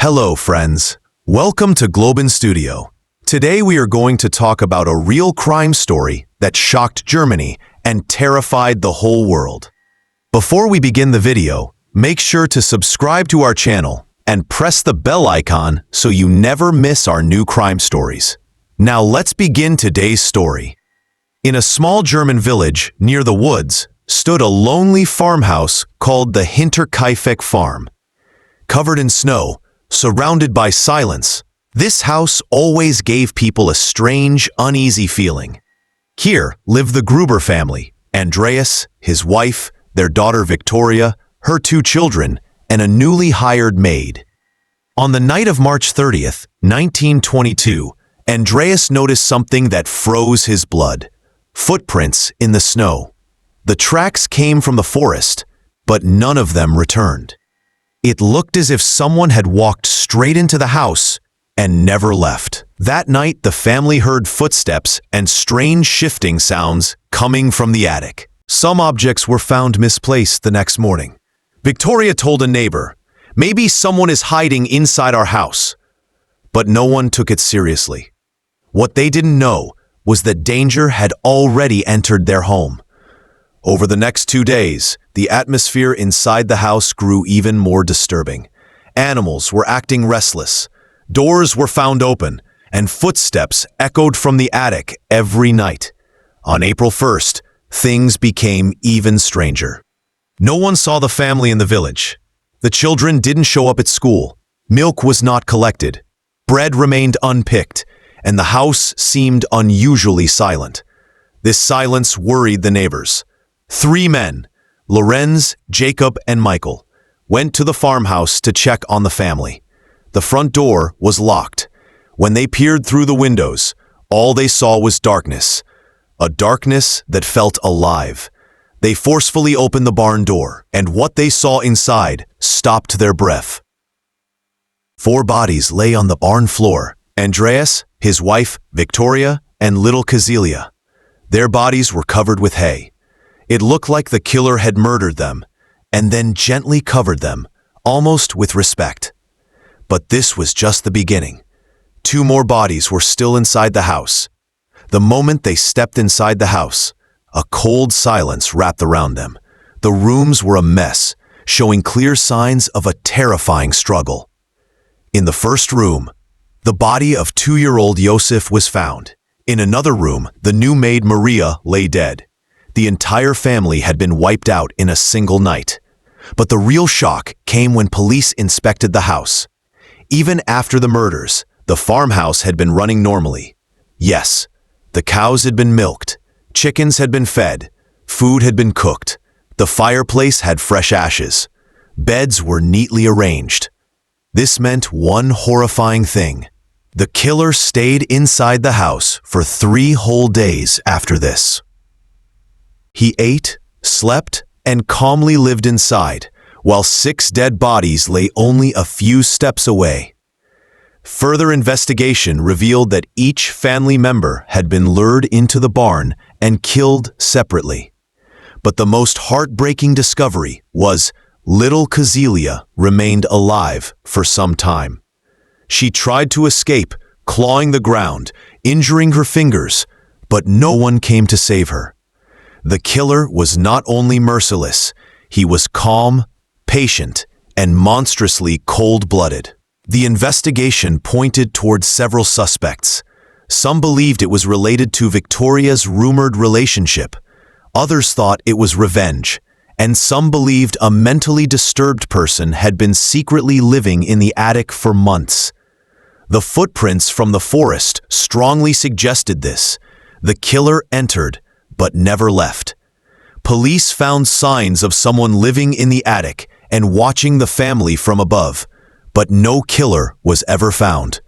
Hello, friends. Welcome to Globen Studio. Today we are going to talk about a real crime story that shocked Germany and terrified the whole world. Before we begin the video, make sure to subscribe to our channel and press the bell icon so you never miss our new crime stories. Now let's begin today's story. In a small German village near the woods stood a lonely farmhouse called the Hinterkaifeck Farm. Covered in snow, surrounded by silence, this house always gave people a strange, uneasy feeling. Here lived the Gruber family, Andreas, his wife, their daughter Victoria, her 2 children, and a newly hired maid. On the night of March 30th, 1922, Andreas noticed something that froze his blood. Footprints in the snow. The tracks came from the forest, but none of them returned. It looked as if someone had walked straight into the house and never left. That night, the family heard footsteps and strange shifting sounds coming from the attic. Some objects were found misplaced the next morning. Victoria told a neighbor, "Maybe someone is hiding inside our house." But no one took it seriously. What they didn't know was that danger had already entered their home. Over the next 2 days, the atmosphere inside the house grew even more disturbing. Animals were acting restless, doors were found open, and footsteps echoed from the attic every night. On April 1st, things became even stranger. No one saw the family in the village. The children didn't show up at school. Milk was not collected. Bread remained unpicked, and the house seemed unusually silent. This silence worried the neighbors. 3 men, Lorenz, Jacob, and Michael, went to the farmhouse to check on the family. The front door was locked. When they peered through the windows, all they saw was darkness, a darkness that felt alive. They forcefully opened the barn door, and what they saw inside stopped their breath. 4 bodies lay on the barn floor: Andreas, his wife, Victoria, and little Kazelia. Their bodies were covered with hay. It looked like the killer had murdered them, and then gently covered them, almost with respect. But this was just the beginning. 2 more bodies were still inside the house. The moment they stepped inside the house, a cold silence wrapped around them. The rooms were a mess, showing clear signs of a terrifying struggle. In the first room, the body of 2-year-old Josef was found. In another room, the new maid Maria lay dead. The entire family had been wiped out in a single night. But the real shock came when police inspected the house. Even after the murders, the farmhouse had been running normally. Yes, the cows had been milked, chickens had been fed, food had been cooked, the fireplace had fresh ashes, beds were neatly arranged. This meant one horrifying thing. The killer stayed inside the house for 3 whole days after this. He ate, slept, and calmly lived inside, while 6 dead bodies lay only a few steps away. Further investigation revealed that each family member had been lured into the barn and killed separately. But the most heartbreaking discovery was little Kazelia remained alive for some time. She tried to escape, clawing the ground, injuring her fingers, but no one came to save her. The killer was not only merciless, he was calm, patient, and monstrously cold-blooded. The investigation pointed towards several suspects. Some believed it was related to Victoria's rumored relationship. Others thought it was revenge, and some believed a mentally disturbed person had been secretly living in the attic for months. The footprints from the forest strongly suggested this. The killer entered, but never left. Police found signs of someone living in the attic and watching the family from above, but no killer was ever found.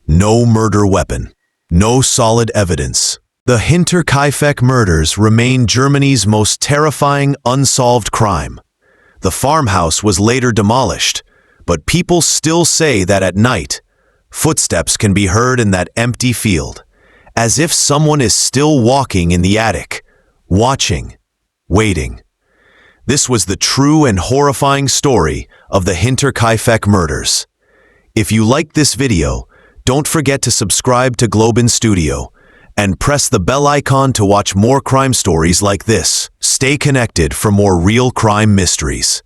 No murder weapon. No solid evidence. The Hinterkaifeck murders remain Germany's most terrifying unsolved crime. The farmhouse was later demolished, but people still say that at night, footsteps can be heard in that empty field, as if someone is still walking in the attic, watching, waiting. This was the true and horrifying story of the Hinterkaifeck murders. If you liked this video, don't forget to subscribe to Globin Studio and press the bell icon to watch more crime stories like this. Stay connected for more real crime mysteries.